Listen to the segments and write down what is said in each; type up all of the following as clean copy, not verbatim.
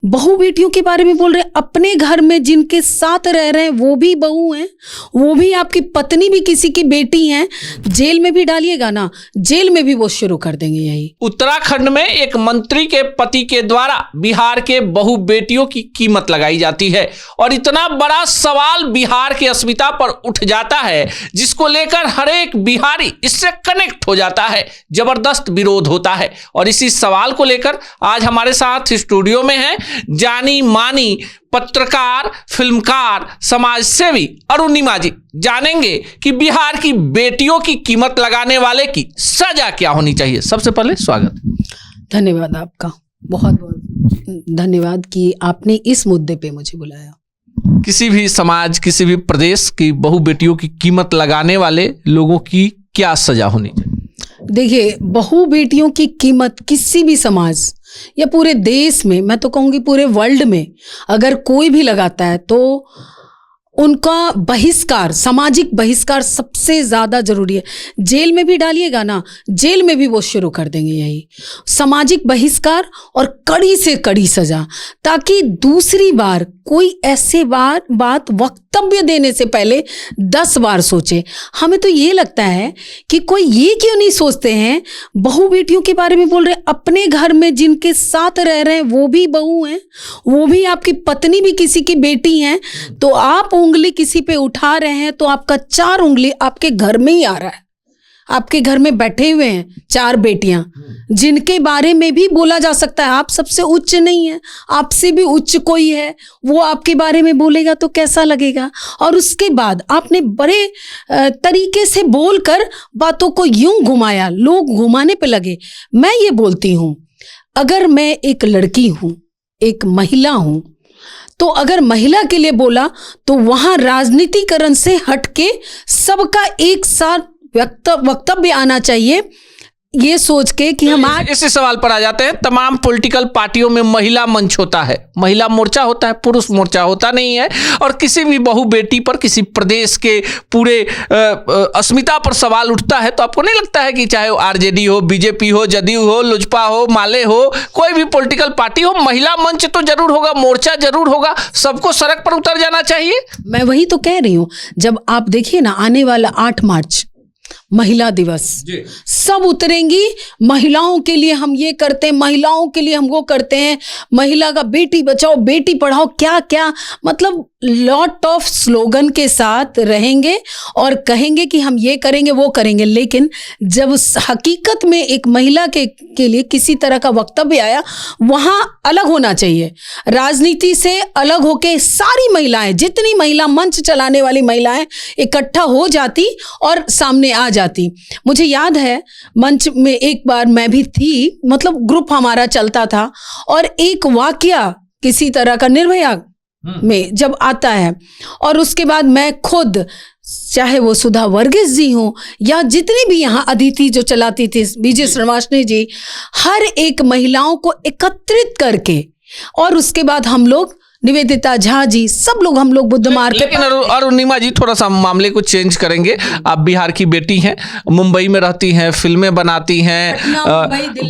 बहू बेटियों के बारे में बोल रहे हैं। अपने घर में जिनके साथ रह रहे हैं वो भी बहू हैं, वो भी आपकी पत्नी भी किसी की बेटी हैं। जेल में भी डालिएगा ना, जेल में भी वो शुरू कर देंगे यही। उत्तराखंड में एक मंत्री के पति के द्वारा बिहार के बहू बेटियों की कीमत लगाई जाती है और इतना बड़ा सवाल बिहार की अस्मिता पर उठ जाता है जिसको लेकर हर एक बिहारी इससे कनेक्ट हो जाता है, जबरदस्त विरोध होता है। और इसी सवाल को लेकर आज हमारे साथ स्टूडियो में है जानी मानी पत्रकार, फिल्मकार, समाज सेवी अरुणिमा जी। जानेंगे कि बिहार की बेटियों की कीमत लगाने वाले की सजा क्या होनी चाहिए। सबसे पहले स्वागत। धन्यवाद आपका, बहुत बहुत धन्यवाद कि आपने इस मुद्दे पे मुझे बुलाया। किसी भी समाज, किसी भी प्रदेश की बहू बेटियों की कीमत लगाने वाले लोगों की क्या सजा होनी चाहिए? देखिए, बहू बेटियों की कीमत किसी भी समाज या पूरे देश में, मैं तो कहूँगी पूरे वर्ल्ड में अगर कोई भी लगाता है तो उनका बहिष्कार, सामाजिक बहिष्कार सबसे ज़्यादा जरूरी है। जेल में भी डालिएगा ना, जेल में भी वो शुरू कर देंगे यही सामाजिक बहिष्कार और कड़ी से कड़ी सजा, ताकि दूसरी बार कोई ऐसे बात वक्तव्य देने से पहले 10 बार सोचे। हमें तो ये लगता है कि कोई ये क्यों नहीं सोचते हैं, बहू बेटियों के बारे में बोल रहे हैं। अपने घर में जिनके साथ रह रहे हैं वो भी बहू हैं, वो भी आपकी पत्नी भी किसी की बेटी हैं। तो आप उंगली किसी पे उठा रहे हैं तो आपका 4 उंगली आपके घर में ही आ रहा है। आपके घर में बैठे हुए हैं 4 बेटियां जिनके बारे में भी बोला जा सकता है आप सबसे उच्च नहीं है, आपसे भी उच्च कोई है, वो आपके बारे में बोलेगा तो कैसा लगेगा। और उसके बाद आपने बड़े तरीके से बोलकर बातों को यूं घुमाया, लोग घुमाने पे लगे। मैं ये बोलती हूं, अगर मैं एक लड़की हूं, एक महिला हूं, तो अगर महिला के लिए बोला तो वहां राजनीतिकरण से हटके सबका एक साथ वक्तव्य आना चाहिए, ये सोच के कि हम आज इसी सवाल पर आ जाते हैं। तमाम पॉलिटिकल पार्टियों में महिला मंच होता है, महिला मोर्चा होता है, पुरुष मोर्चा होता नहीं है। और किसी भी बहू बेटी पर, किसी प्रदेश के पूरे अस्मिता पर सवाल उठता है तो आपको नहीं लगता है कि चाहे वो आरजेडी हो, बीजेपी हो, जदयू हो, लोजपा हो, माले हो, कोई भी पॉलिटिकल पार्टी हो, महिला मंच तो जरूर होगा, मोर्चा जरूर होगा, सबको सड़क पर उतर जाना चाहिए। मैं वही तो कह रही हूं। जब आप देखिए ना, आने वाला 8 मार्च महिला दिवस, सब उतरेंगी, महिलाओं के लिए हम ये करते हैं, महिलाओं के लिए हम वो करते हैं, महिला का बेटी बचाओ बेटी पढ़ाओ, क्या क्या मतलब लॉट ऑफ स्लोगन के साथ रहेंगे और कहेंगे कि हम ये करेंगे वो करेंगे। लेकिन जब हकीकत में एक महिला के लिए किसी तरह का वक्तव्य आया, वहां अलग होना चाहिए। राजनीति से अलग होके सारी महिलाएं, जितनी महिला मंच चलाने वाली महिलाएं इकट्ठा हो जाती और सामने आ जाती। मुझे याद है मंच में एक बार मैं भी थी, मतलब ग्रुप हमारा चलता था और एक वाकया किसी तरह का निर्भया में जब आता है और उसके बाद मैं खुद, चाहे वो सुधा वर्गीस जी हो या जितनी भी यहाँ अदिति जो चलाती थी, विजय श्रीवास्तव जी, हर एक महिलाओं को एकत्रित करके और उसके बाद हम लोग, निवेदिता झा जी, सब लोग, हम लोग बुद्ध मार्ग पे। लेकिन अरुणिमा जी, थोड़ा सा मामले को चेंज करेंगे। आप बिहार की बेटी हैं, मुंबई में रहती हैं, फिल्में बनाती हैं,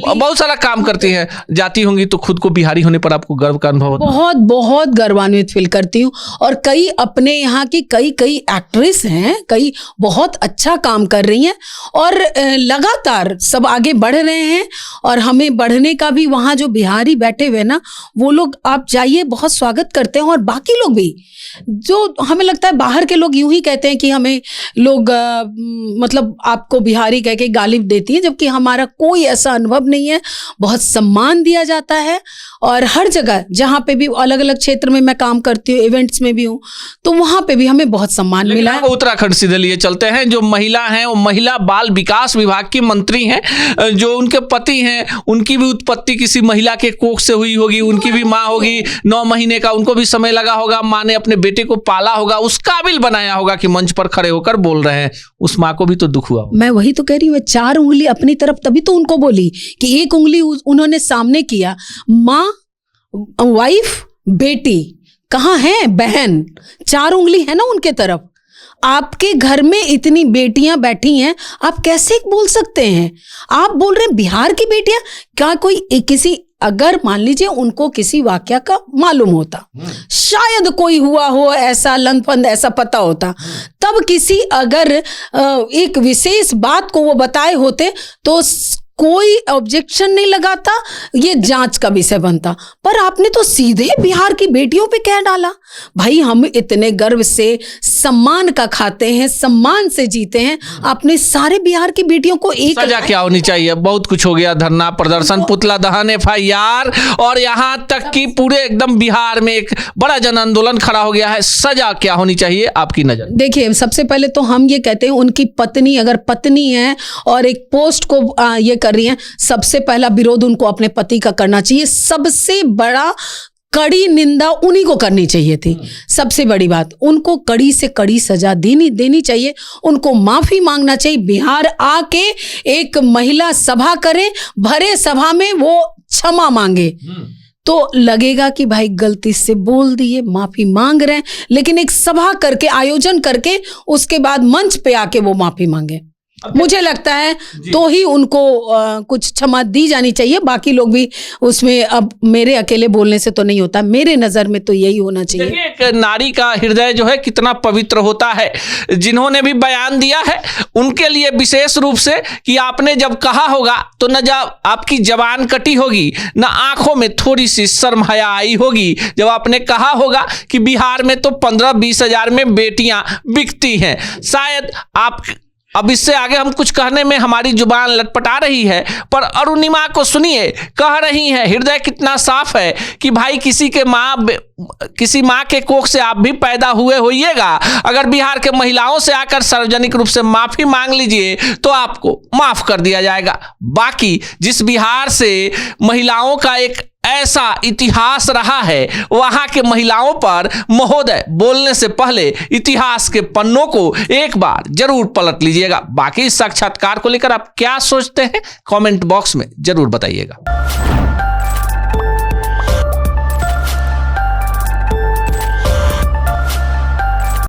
बहुत सारा काम करती हैं, जाती होंगी तो खुद को बिहारी होने पर आपको गर्व का अनुभव होता है? बहुत बहुत गर्वान्वित फील करती हूँ। और कई अपने यहाँ की कई एक्ट्रेस हैं, कई बहुत अच्छा काम कर रही हैं और लगातार सब आगे बढ़ रहे हैं। और हमें बढ़ने का भी, वहाँ जो बिहारी बैठे हुए ना, वो लोग आप जाइए, बहुत स्वागत करते हैं। और बाकी लोग भी, जो हमें लगता है बाहर के लोग यूं ही कहते हैं कि हमें लोग मतलब आपको बिहारी कह के गालिब देती है, जबकि हमारा कोई ऐसा अनुभव नहीं है। बहुत सम्मान दिया जाता है और हर जगह जहाँ पे भी, अलग अलग क्षेत्र में मैं काम करती हूँ, इवेंट्स में भी हूँ, तो वहाँ पे भी हमें बहुत सम्मान मिला है। उत्तराखंड सीधे लिए चलते हैं। जो महिला हैं वो महिला बाल विकास विभाग की मंत्री हैं, जो उनके पति हैं उनकी भी उत्पत्ति किसी महिला के कोख से हुई होगी, उनकी भी माँ होगी, 9 महीने का उनको भी समय लगा होगा, माँ ने अपने बेटे को पाला होगा, उस काबिल बनाया होगा कि मंच पर खड़े होकर बोल रहे हैं। उस माँ को भी तो दुख हुआ। मैं वही तो कह रही हूँ, 4 उंगली अपनी तरफ तभी तो उनको बोली कि 1 उंगली उन्होंने सामने किया। माँ, वाइफ, बेटी, कहाँ है बहन, 4 उंगली है ना उनके तरफ। आपके घर में इतनी बेटियां बैठी हैं, आप कैसे बोल सकते हैं? आप बोल रहे हैं बिहार की बेटियां, क्या कोई किसी अगर मान लीजिए उनको किसी वाकया का मालूम होता, शायद कोई हुआ हो ऐसा लंदफंद ऐसा पता होता, तब किसी अगर एक विशेष बात को वो बताए होते तो कोई ऑब्जेक्शन नहीं लगाता, ये जांच का विषय बनता। पर आपने तो सीधे बिहार की बेटियों पे कह डाला। भाई हम इतने गर्व से सम्मान का खाते हैं, सम्मान से जीते हैं, आपने सारे बिहार की बेटियों को एक सजा क्या होनी चाहिए? बहुत कुछ हो गया, धरना प्रदर्शन, पुतला दहन, FIR और यहाँ तक कि पूरे एकदम बिहार में एक बड़ा जन आंदोलन खड़ा हो गया है। सजा क्या होनी चाहिए आपकी नजर? देखिए, सबसे पहले तो हम ये कहते हैं उनकी पत्नी अगर पत्नी है और एक पोस्ट को ये कर रही है, सबसे पहला विरोध उनको अपने पति का करना चाहिए। सबसे बड़ा कड़ी निंदा उन्हीं को करनी चाहिए थी। सबसे बड़ी बात, उनको कड़ी से कड़ी सजा देनी चाहिए, उनको माफी मांगना चाहिए। बिहार आके एक महिला सभा करे, भरे सभा में वो क्षमा मांगे तो लगेगा कि भाई गलती से बोल दिए, माफी मांग रहे हैं, लेकिन एक सभा करके आयोजन करके उसके बाद मंच पे आके वो माफी मांगे। मुझे लगता है तो ही उनको कुछ क्षमा दी जानी चाहिए। बाकी लोग भी उसमें, अब मेरे अकेले बोलने से तो नहीं होता, मेरे नज़र में तो यही होना चाहिए। देखिए, एक नारी का हृदय जो है कितना पवित्र होता है। जिन्होंने भी बयान दिया है उनके लिए विशेष रूप से कि आपने जब कहा होगा तो न जब आपकी जबान कटी होगी, न आंखों में थोड़ी सी शर्म हया आई होगी जब आपने कहा होगा कि बिहार में तो 15-20 हजार में बेटियां बिकती हैं। शायद आप अब इससे आगे हम कुछ कहने में हमारी जुबान लटपटा रही है, पर अरुणिमा को सुनिए, कह रही हैं, हृदय कितना साफ है कि भाई किसी माँ के कोख से आप भी पैदा हुए होइएगा। अगर बिहार के महिलाओं से आकर सार्वजनिक रूप से माफी मांग लीजिए तो आपको माफ कर दिया जाएगा। बाकी जिस बिहार से महिलाओं का एक ऐसा इतिहास रहा है, वहां के महिलाओं पर महोदय बोलने से पहले इतिहास के पन्नों को एक बार जरूर पलट लीजिएगा। बाकी इस साक्षात्कार को लेकर आप क्या सोचते हैं, कमेंट बॉक्स में जरूर बताइएगा।